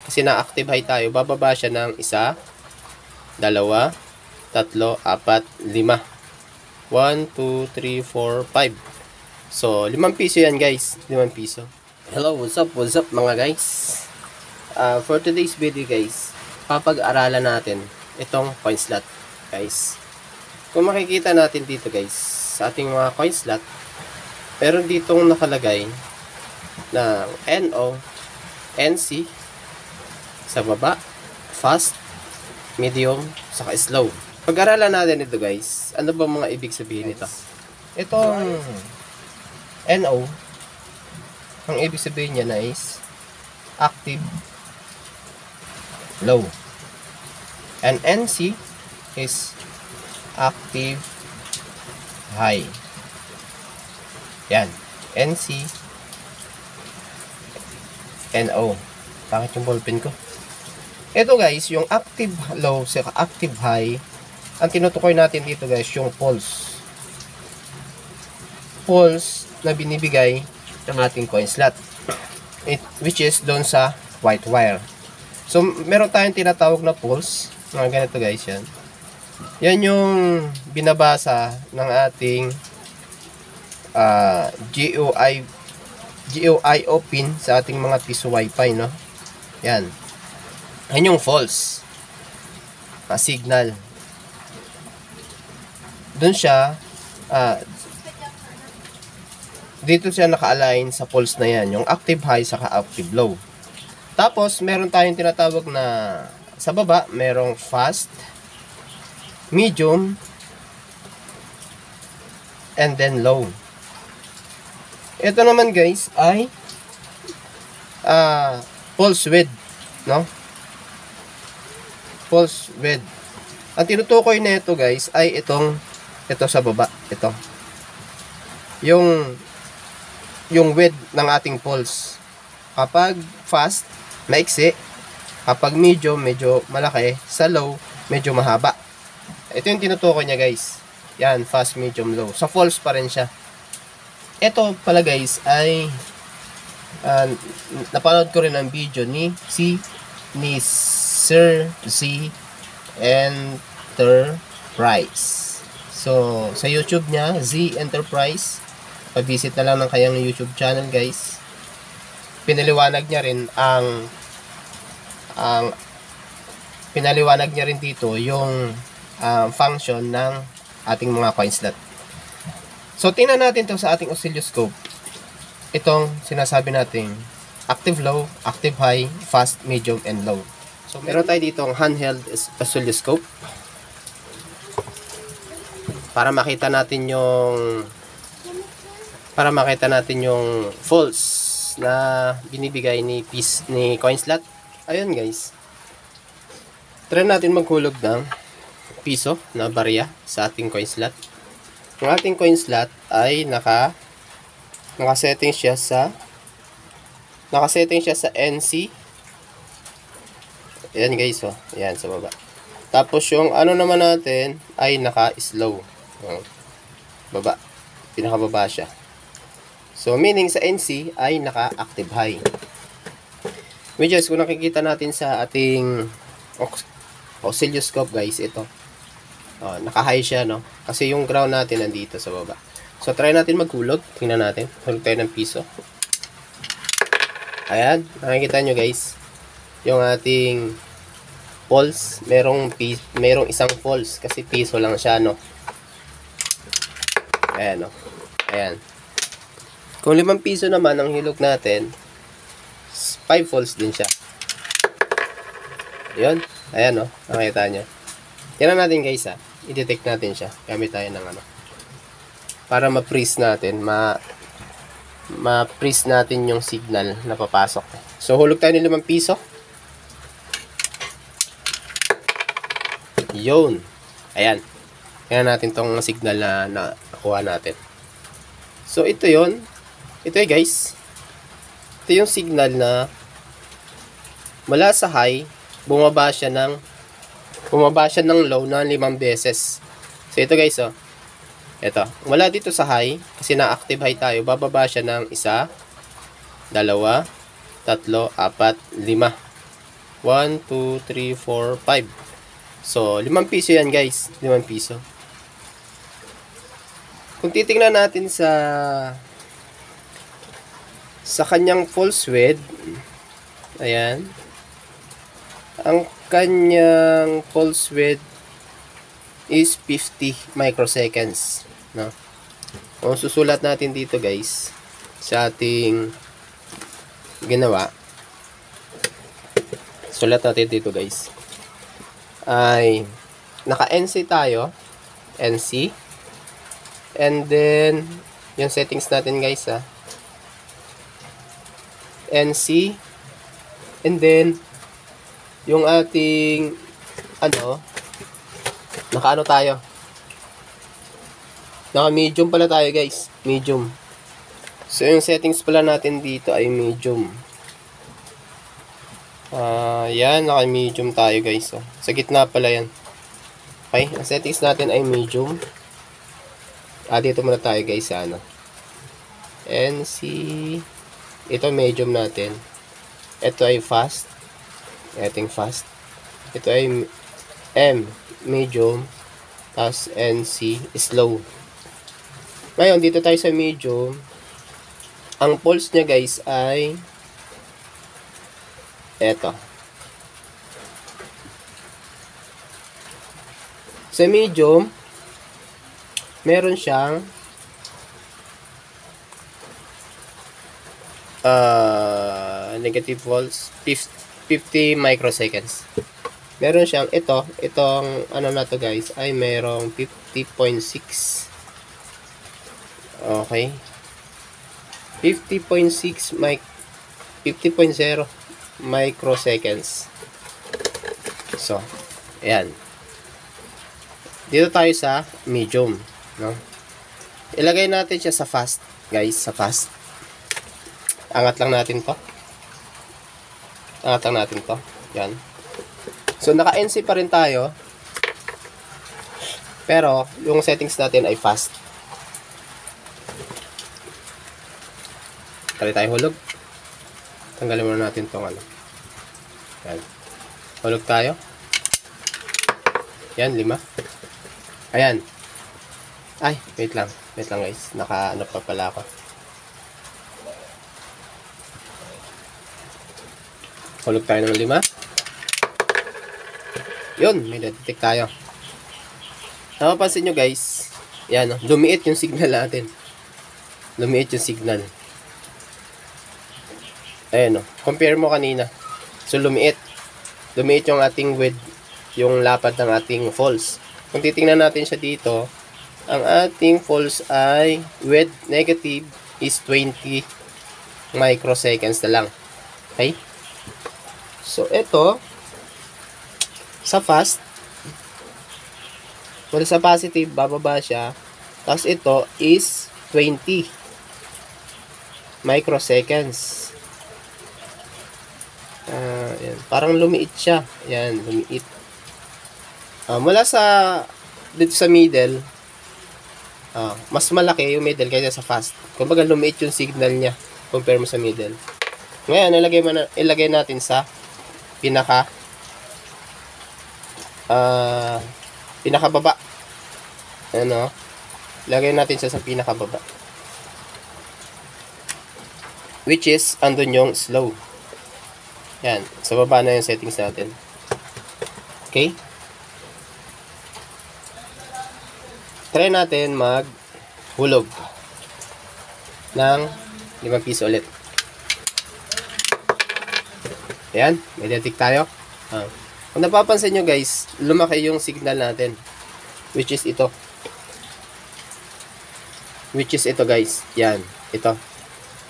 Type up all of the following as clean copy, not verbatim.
kasi na-active high tayo, bababa siya ng 1, 2, 3, 4, 5. 1, 2, 3, 4, 5. So, 5 piso yan guys. 5 piso. Hello, what's up mga guys? For today's video guys, papag-aralan natin itong coin slot guys. Kung makikita natin dito guys, sa ating mga coin slot, meron ditong nakalagay na NO, NC, sa baba, fast, medium, saka slow. Pag-aralan natin ito guys, ano ba mga ibig sabihin nito? Itong NO, ang ibig sabihin niya na is active, low. And NC is active, high. Yan. NC, NO. Bakit yung ballpen ko? Ito guys, yung active low sa active high, ang tinutukoy natin dito guys, yung pulse. Pulse na binibigay ng ating coin slot. Which is doon sa white wire. So, meron tayong tinatawag na pulse. Mga ganito guys yan. Yan yung binabasa ng ating GUIO pin sa ating mga piso wifi, no? Yan. Yan yung false signal. Doon siya dito siya naka-align sa pulse na yan, yung active high saka active low. Tapos meron tayong tinatawag na sa baba, merong fast, medium, and then low. Ito naman guys ay pulse width, no? Pulse width. Ang tinutukoy na ito guys ay ito sa baba, ito. Yung width ng ating pulse. Kapag fast, maiksi. Kapag medium, medyo malaki. Sa low, medyo mahaba. Ito yung tinutukoy niya guys. Yan, fast, medium, low. Sa false pa rin siya. Ito pala guys ay napanood ko rin ang video ni Sir Z Enterprise. So, sa YouTube niya, Z Enterprise, pa-visit na lang ng kayang YouTube channel guys. Pinaliwanag niya rin pinaliwanag niya rin dito yung function ng ating mga coin slot. So, tingnan natin to sa ating oscilloscope. Itong sinasabi natin active low, active high, fast, medium, and low. So, meron tayo dito ang handheld oscilloscope para makita natin yung false na binibigay ni coin slot. Ayun guys. Try natin maghulog ng piso na barya sa ating coin slot. Ang ating coin slot ay nakasetting siya sa NC. Ayan guys, oh. Ayan sa baba. Tapos yung ano naman natin ay naka-slow. Baba. Pinakababa siya. So meaning sa NC ay naka-active high. Which is kung nakikita natin sa ating oscilloscope guys, ito. Naka-high siya, no? Kasi yung ground natin nandito sa baba. So, try natin maghulog. Tingnan natin. Hulog tayo ng piso. Ayan. Nakikita nyo, guys. Yung ating pulse. Merong isang pulse. Kasi piso lang siya, no? Ayan, no? Ayan. Kung 5 piso naman ang hilog natin, 5 pulse din siya. Ayan. Ayan, no? Nakikita nyo. Tingnan natin, guys, ha. I-detect natin siya. Gamit tayo ng para ma-freeze natin, ma-freeze natin yung signal na papasok. So, hulog tayo ng 5 piso. Yun. Ayan. Tingnan natin tong signal na nakuha natin. So, ito yun. Ito yun, guys. Ito yung signal na mula sa high, bumaba siya ng low na 5 beses. So, ito guys, oh. Ito. Wala dito sa high, kasi na-active high tayo, bababa siya ng 1, 2, 3, 4, 5. 1, 2, 3, 4, 5. So, 5 piso yan guys. 5 piso. Kung titingnan natin sa kanyang false width, ayan, ang kanyang false width is 50 microseconds, no? Kung susulat natin dito guys sa ating ginawa, sulat natin dito guys ay naka NC tayo, NC, and then yung settings natin guys NC, and then yung ating naka tayo, naka medium pala tayo guys, medium. So yung settings pala natin dito ay medium. Yan, naka medium tayo guys. Sa gitna pala yan. Okay, ang settings natin ay medium. Dito muna tayo guys sa NC. Ito medium natin. Ito ay fast. Ating fast. Ito ay M, medium. Tapos NC, slow. Ngayon, dito tayo sa medium. Ang pulse niya guys ay eto. Sa medium, meron siyang negative volts, 50 microseconds. Meron siyang itong na to guys ay merong 50.6. Okay. 50.6 50.0 microseconds. So, ayan. Dito tayo sa medium, no? Ilagay natin siya sa fast, guys, sa fast. Angat lang natin 'to. Angat lang natin 'to. Yan. So, naka-NC pa rin tayo. Pero, yung settings natin ay fast. Tali tayo hulog. Tanggalin muna natin tong Yan. Hulog tayo. Yan, 5. Ayan. Ay, wait lang. Wait lang guys. Naka pa pala ako. Hulog tayo ng 5. Yun, may detect tayo. Napapansin nyo guys. Yan, lumiit yung signal natin. Lumiit yung signal. Ayan compare mo kanina. So lumiit. Lumiit yung ating width, yung lapad ng ating false. Kung titingnan natin siya dito, ang ating false ay width negative is 20 microseconds na lang. Okay? So ito sa fast, well, sa positive bababa siya. Tapos ito is 20 microseconds. Yan. Parang lumiit siya. Yan, lumiit. Mula dito sa middle, mas malaki yung middle kaysa sa fast. Kumbaga lumiit yung signal niya compare mo sa middle. Ngayon, ilagay natin sa pinakababa. Ilagay natin siya sa pinakababa. Which is, andun yung slow. Yan. Sa baba na yung settings natin. Okay? Try natin maghulog ng 5 piso ulit. Ayan. May detect tayo. Kung napapansin nyo guys, lumaki yung signal natin. Which is ito. Which is ito guys. Yan. Ito.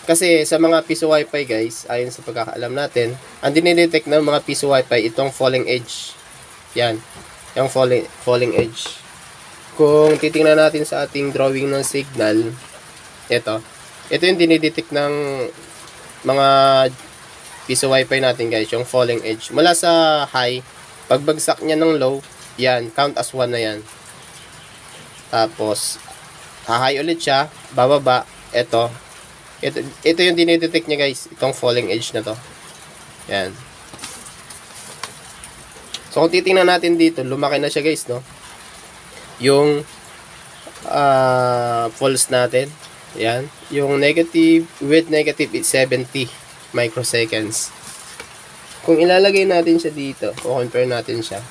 Kasi sa mga piso wifi guys, ayon sa pagkakaalam natin, ang dinidetect ng mga piso wifi itong falling edge. Yan, yung falling edge. Kung titingnan natin sa ating drawing ng signal, ito yung dinidetect ng mga piso wifi natin guys, yung falling edge. Mula sa high, pagbagsak niya ng low, yan, count as 1 na yan. Tapos, high ulit siya, bababa, ito yung dinidetect niya guys, itong falling edge na to. Yan. So kung titingnan natin dito, lumaki na siya guys, no? Yung pulse natin. Yan. Yung negative, with negative is 70 microseconds. Kung ilalagay natin siya dito, o compare natin siya,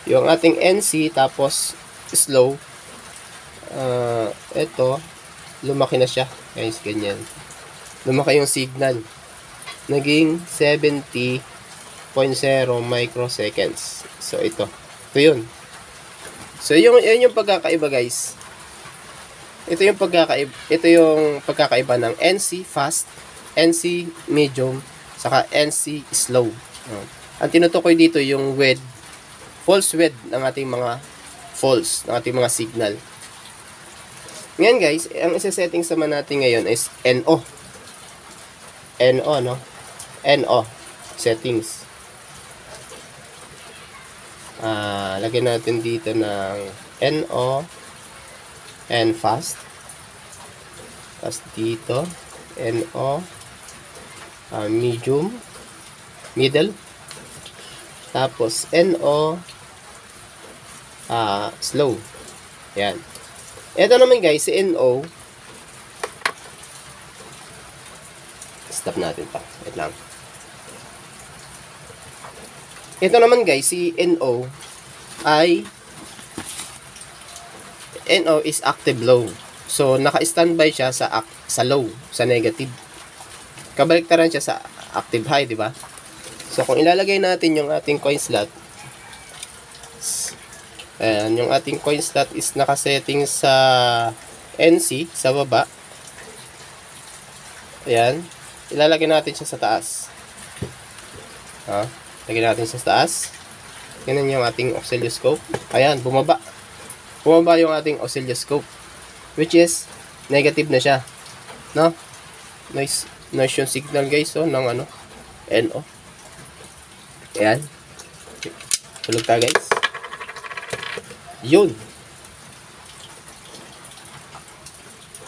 yung ating NC, tapos slow, ito, lumaki na siya. Guys, ganyan. Lumaki yung signal. Naging 70.0 microseconds. So, ito. Ito yun. So, yun yung pagkakaiba, guys. Ito yung pagkakaiba ng NC fast, NC medium, saka NC slow. Ang tinutukoy dito yung width, false width ng ating mga false, ng ating mga signal. Ngayon guys, ang isa-settings naman natin ngayon is NO. NO, no? NO settings. Lagyan natin dito ng NO and fast. Tapos dito NO medium, middle. Tapos NO slow. Yan. Ito naman guys, si NO. Stop natin pa. Wait lang. Ito naman guys, si NO ay NO is active low. So naka-standby siya sa low, sa negative. Kabaliktaran siya sa active high, di ba? So kung ilalagay natin yung ating coin slot, ayan, yung ating coin slot is nakasetting sa NC, sa baba. Ayan. Ilalagay natin siya sa taas. Lagyan natin siya sa taas. Ganun yung ating oscilloscope. Ayan, bumaba. Bumaba yung ating oscilloscope. Which is, negative na siya. No? Nice yung signal guys, ng NO. Ayan. Tulog tayo guys. Yun.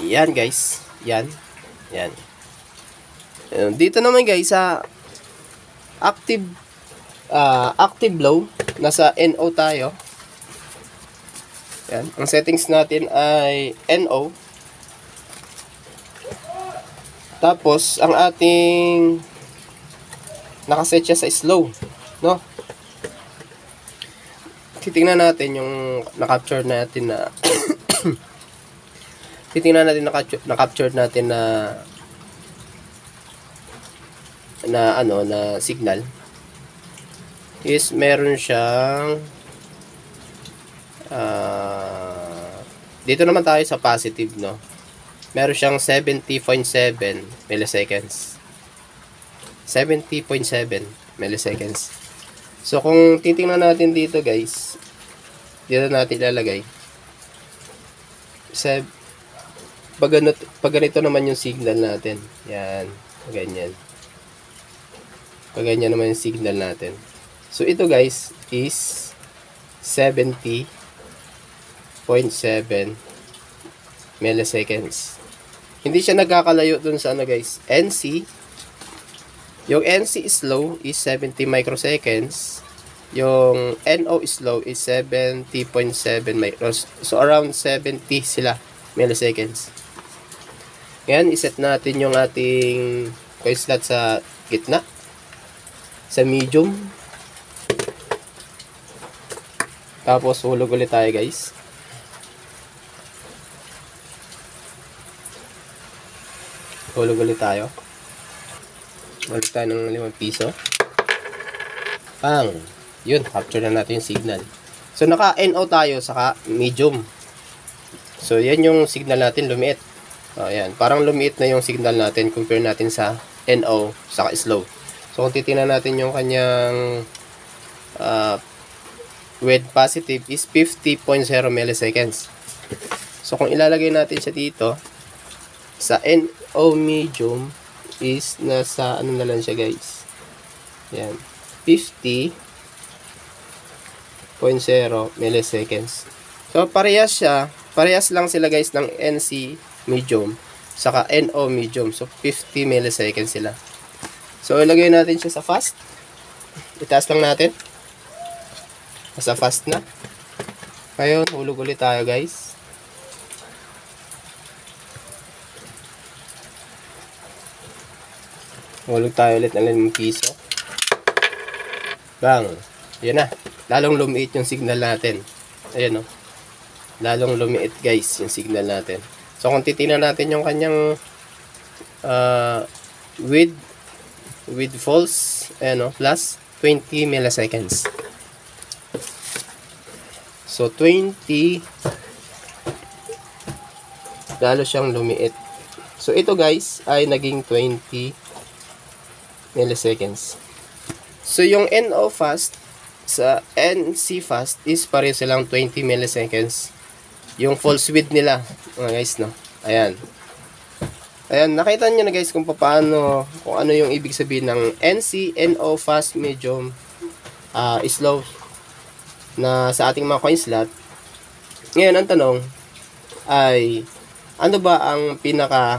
Yan guys. Yan. Dito naman guys sa active low, nasa NO tayo. Yan. Ang settings natin ay NO. Tapos ang ating nakaset siya sa slow, no? Titingnan natin yung na-capture natin na titingnan natin na-capture natin na signal is meron siyang dito naman tayo sa positive, no? Meron siyang 70.7 milliseconds. 70.7 milliseconds. So, kung titingnan natin dito, guys, dito natin ilalagay. Pag ganito naman yung signal natin. Yan. Ganyan. Pag ganyan naman yung signal natin. So, ito, guys, is 70.7 milliseconds. Hindi siya nagkakalayo dun sa guys, NC. Yung NC is low is 70 microseconds. Yung NO is low is 70.7 microseconds. So around 70 sila milliseconds. Ngayon, iset natin yung ating coin slot sa gitna. Sa medium. Tapos hulog ulit tayo guys. Hulog ulit tayo. Hulog tayo ng 5 piso. Pang. Yun, capture na natin yung signal. So, naka-NO tayo, saka medium. So, yan yung signal natin, lumiit. Ayan, parang lumiit na yung signal natin compare natin sa NO, saka slow. So, kung titingnan natin yung kanyang with positive is 50.0 milliseconds. So, kung ilalagay natin siya dito, sa NO medium is nasa na lang siya guys. Yan. 50.0 milliseconds. So parehas siya. Parehas lang sila guys ng NC medium saka NO medium. So 50 milliseconds sila. So ilagay natin siya sa fast. Itaas lang natin. Nasa fast na. Ngayon, hulog ulit tayo guys. Hulog tayo ulit ng 5 piso. Bang! Yan na. Lalong lumiit yung signal natin. Ayan o. Lalong lumiit guys yung signal natin. So kung titingnan natin yung kanyang with false, ayan o, plus 20 milliseconds. So 20, lalo siyang lumiit. So ito guys ay naging 20 milliseconds. So yung NO fast sa NC fast is pareho silang 20 milliseconds. Yung false width nila, mga guys, no. Ayan. Ayan, nakita niyo na guys kung paano, kung ano yung ibig sabihin ng NC, NO fast, medium, slow na sa ating mga coin slot. Ngayon, ang tanong ay ano ba ang pinaka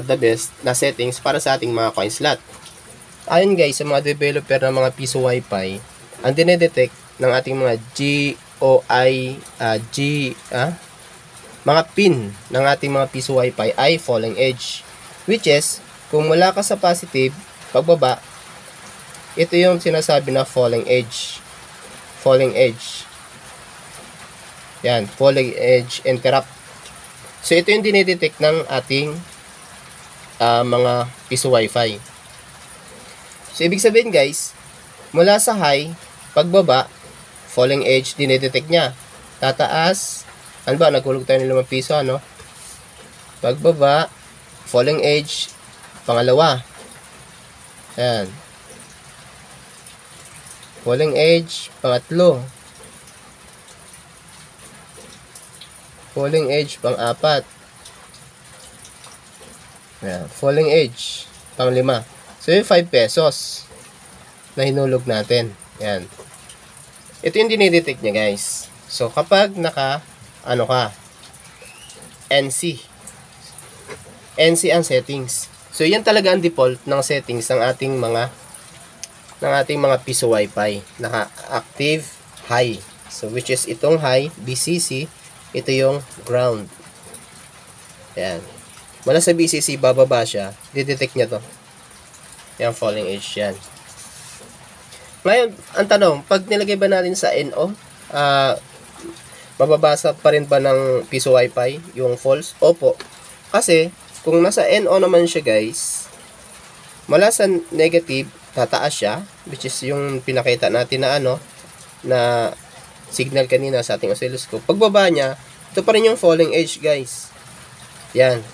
the best na settings para sa ating mga coin slot? Ayon guys, sa mga developer ng mga piso Wi-Fi, ang dinedetect ng ating mga mga pin ng ating mga piso Wi-Fi ay falling edge, which is kung mula ka sa positive pagbaba, ito yung sinasabi na falling edge. Yan, falling edge interrupt. So ito yung dinedetect ng ating mga piso Wi-Fi. So ibig sabihin guys, mula sa high pagbaba, falling edge dinedetect niya. Tataas, ano ba, naghulog tayo ng 5 piso, ano? Pagbaba, falling edge, pangalawa. Ayan. Falling edge, pangatlo. Falling edge, pang-apat. Ayan. Falling edge, pang-5. So yung 5 pesos na hinulog natin. Ayan. Ito yung dinidetect niya guys. So kapag NC ang settings. So yan talaga ang default ng settings ng ating mga piso Wi-Fi. Naka-active high. So which is itong high, BCC, ito yung ground. Ayan. Mula sa BCC bababa siya, didetect niya to. Yan, falling edge yan. Ngayon, ang tanong, pag nilagay ba natin sa NO, mababasa pa rin ba ng piso Wi-Fi yung false? Opo. Kasi, kung nasa NO naman siya guys, mula sa negative, tataas siya, which is yung pinakita natin na na signal kanina sa ating oscilloscope. Pagbaba niya, ito pa rin yung falling edge guys. Yan.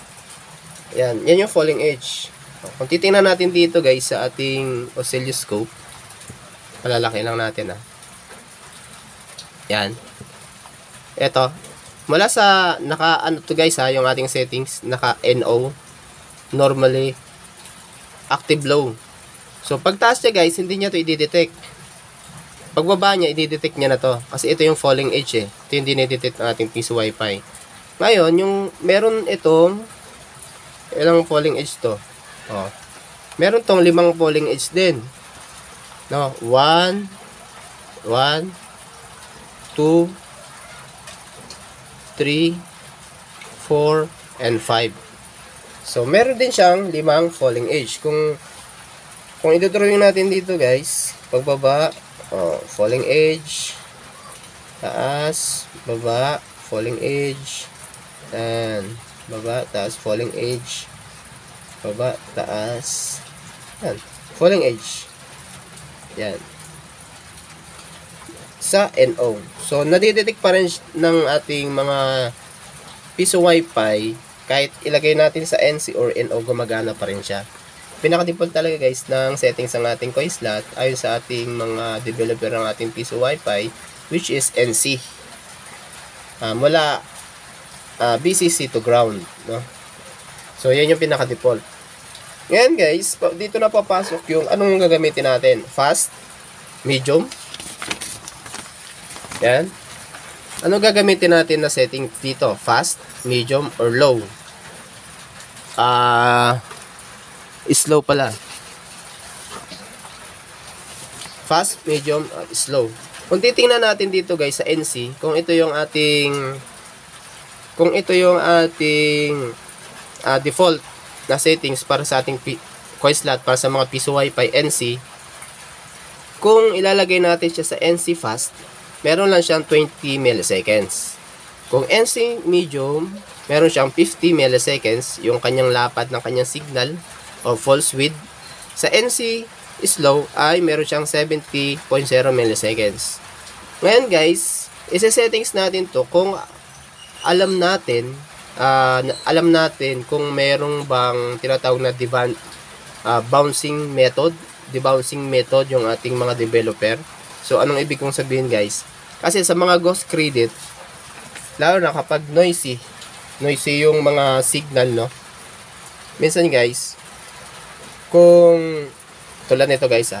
Yan yung falling edge. Kung titingnan natin dito guys sa ating oscilloscope, palalaki lang natin Yan. Ito, mula sa to guys yung ating settings, naka NO, normally active low. So pag taas niya guys, hindi niya to i-detect. Pagbaba niya, i-detect niya na to. Kasi ito yung falling edge Ito yung dinedetect ng ating piso Wi-Fi. Ngayon, yung meron itong ilang falling edge to. Meron tong 5 falling edge din. No, 1, 2, 3, 4, and 5. So, meron din siyang 5 falling edge. Kung idodrawing natin dito guys, pagbaba, falling edge, taas, baba, falling edge, and baba, taas, falling edge, baba, taas, yan, falling edge. Yan. Sa NO. So, nadidetect pa rin ng ating mga piso Wi-Fi kahit ilagay natin sa NC or NO, gumagana pa rin siya. Pinaka-default talaga guys ng settings ng ating coin slot ayon sa ating mga developer ng ating piso Wi-Fi, which is NC. Mula BCC to ground, no? So, yan yung pinaka-default. Ngayon guys, dito na papasok yung anong gagamitin natin. Fast, medium. Yan. Ano gagamitin natin na setting dito? Fast, medium, or low? Slow pala. Fast, medium, slow. Kung titingnan natin dito guys sa NC, kung ito yung ating default na settings para sa ating coin slot para sa mga piso Wi-Fi NC, kung ilalagay natin siya sa NC fast, meron lang siyang 20 milliseconds. Kung NC medium, meron siyang 50 milliseconds yung kanyang lapad ng kanyang signal o false width. Sa NC slow ay meron siyang 70.0 milliseconds. Ngayon guys, isa-settings natin to kung alam natin kung merong bang tinatawag na debouncing method yung ating mga developer. So anong ibig kong sabihin guys? Kasi sa mga ghost credit, lalo na kapag noisy yung mga signal, no? Minsan guys, kung tulad nito guys,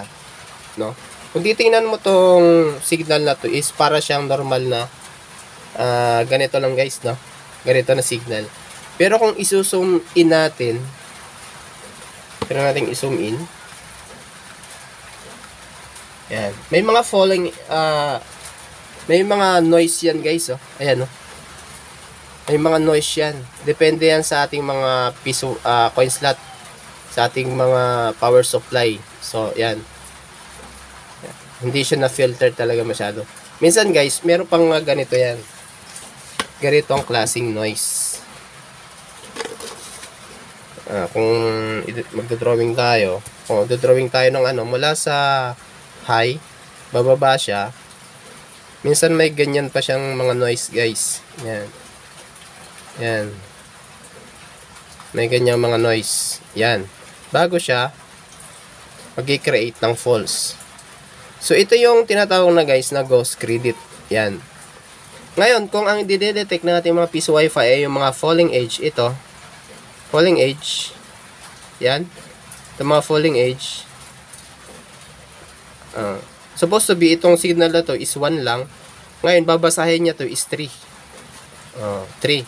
no? Kung titingnan mo tong signal na to is para siyang normal na ganito lang guys, no? Ganito na signal. Pero kung iso-zoom in natin, i-zoom in. Yan. May mga may mga noise yan guys, oh. Ayan, oh. May mga noise yan. Depende yan sa ating mga coin slot, sa ating mga power supply. So, yan. Hindi siya na-filter talaga masyado. Minsan guys, meron pang ganito yan. Ganito ang klaseng noise. Kung magdodrawing tayo, ng mula sa high, bababa siya. Minsan may ganyan pa siyang mga noise guys. Yan. Yan. May ganyan mga noise. Yan. Bago siya mag-create ng false. So, ito yung tinatawag na guys na ghost credit. Yan. Ngayon, kung ang i-detect natin mga piso Wi-Fi ay yung mga falling edge, ito. Falling edge. Yan. Ito mga falling edge. Supposed to be itong signal na to is 1 lang. Ngayon, babasahin niya to is 3. 3.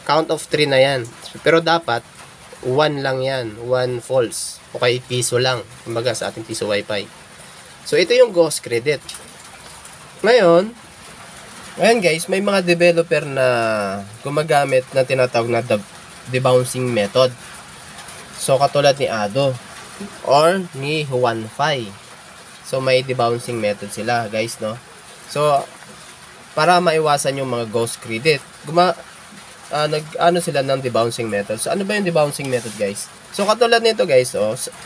Count of 3 na yan. Pero dapat, 1 lang yan. 1 false. Okay, piso lang. Kumbaga sa ating piso Wi-Fi. So, ito yung ghost credit. Ngayon guys, may mga developer na gumagamit na tinatawag na debouncing method. So, katulad ni Ado or ni Huanfai. So, may debouncing method sila, guys, no? So, para maiwasan yung mga ghost credit, nag-ano sila ng debouncing method. So, ano ba yung debouncing method, guys? So, katulad nito guys,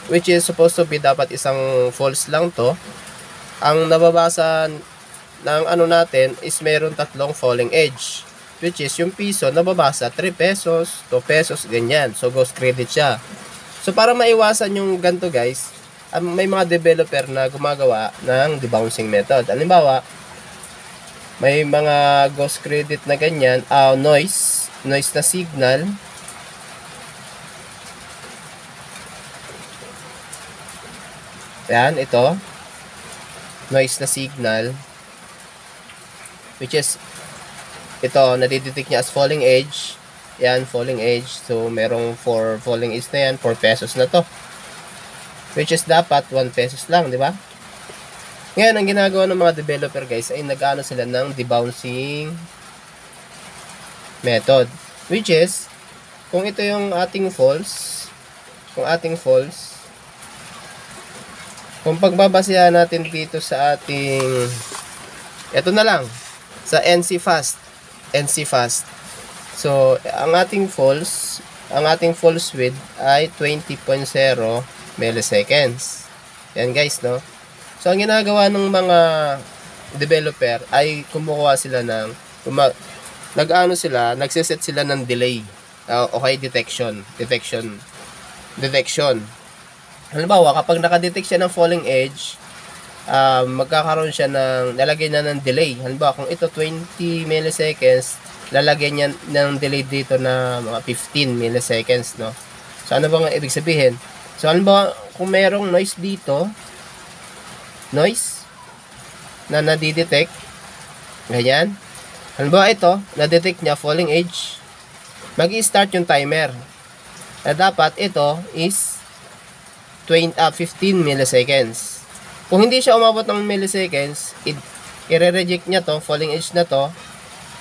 which is supposed to be dapat isang false lang to. Ang nababasa ng natin is meron 3 falling edge. Which is yung piso, nababasa 3 pesos, 2 pesos, ganyan. So, ghost credit siya. So, para maiwasan yung ganito guys, may mga developer na gumagawa ng debouncing method. Halimbawa, may mga ghost credit na ganyan, noise na signal. Yan, ito. Noise na signal. Which is, ito, nadidetect niya as falling edge. Yan, falling edge. So, merong 4 falling edge na yan. 4 pesos na to. Which is dapat 1 pesos lang, di ba? Ngayon, ang ginagawa ng mga developer guys ay nag-ano sila ng debouncing method. Which is, kung ito yung ating false, kung pagbabasihan natin dito sa ating, ito na lang, sa NC fast. So, ang ating false width ay 20.0 milliseconds. Yan guys, no? So, ang ginagawa ng mga developer ay kumukuha sila ng, nagsiset sila ng delay. Okay, detection. Halimbawa, kapag nakadetect siya ng falling edge, magkakaroon siya ng, lalagay na ng delay. Halimbawa, kung ito 20 milliseconds, lalagay niya ng delay dito na mga 15 milliseconds, no? So, ano bang ibig sabihin? So, halimbawa, kung merong noise dito, na nadidetect, ganyan. Halimbawa, ito, nadetect niya falling edge, mag-i-start yung timer. Na dapat, ito is 15 milliseconds. Kung hindi siya umabot ng milliseconds, i-reject niya to, falling edge na to.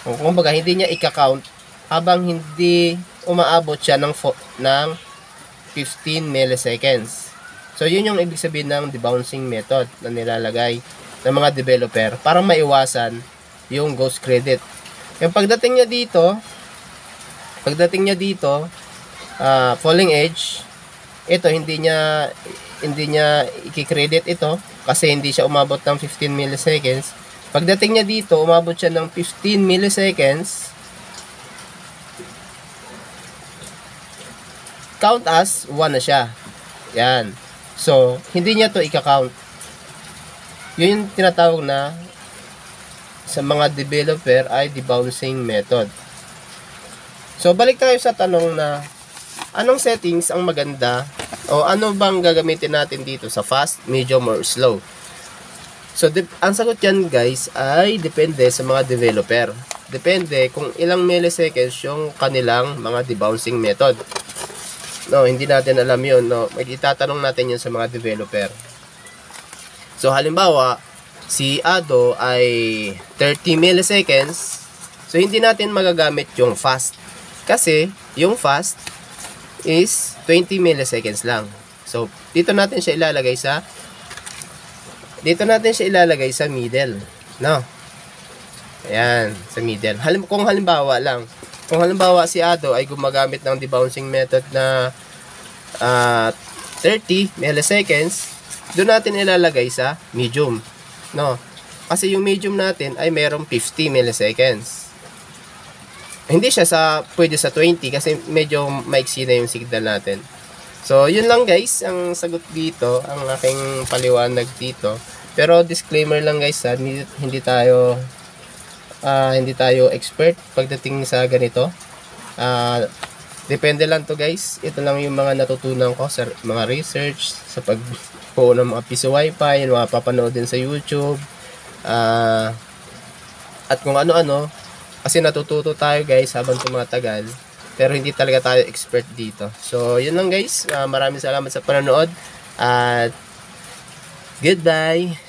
Kung baga, hindi niya i-count habang hindi umaabot siya ng 15 milliseconds. So, yun yung ibig sabihin ng debouncing method na nilalagay ng mga developer para maiwasan yung ghost credit. Yung pagdating niya dito, falling edge, ito hindi niya i-credit ito kasi hindi siya umabot ng 15 milliseconds. Pagdating niya dito, umabot siya ng 15 milliseconds. Count as 1 na siya. Yan. So, hindi niya to i-count. Yun yung tinatawag na sa mga developer ay debouncing method. So, balik tayo sa tanong na anong settings ang maganda o ano bang gagamitin natin dito sa fast, medium, or slow? So, ang sagot yan guys ay depende sa mga developer. Depende kung ilang milliseconds yung kanilang mga debouncing method. No, hindi natin alam yun. No? Itatanong natin yun sa mga developer. So, halimbawa, si Ado ay 30 milliseconds. So, hindi natin magagamit yung fast. Kasi, yung fast is 20 milliseconds lang. So, dito natin siya ilalagay sa middle. No? Ayan, sa middle. Kung halimbawa si Ado ay gumagamit ng debouncing method na 30 milliseconds, doon natin ilalagay sa medium. No? Kasi yung medium natin ay merong 50 milliseconds. Hindi siya pwede sa 20 kasi medyo maiksi na yung signal natin. So, yun lang guys, ang sagot dito, ang aking paliwanag dito. Pero disclaimer lang guys, hindi tayo expert pagdating sa ganito. Depende lang to guys. Ito lang yung mga natutunan ko sa mga research, sa pagbuo ng mga piso wifi, yung mga papanood din sa YouTube, at kung ano-ano. Kasi natututo tayo guys habang tumatagal, pero hindi talaga tayo expert dito. So yun lang guys, maraming salamat sa panonood at goodbye.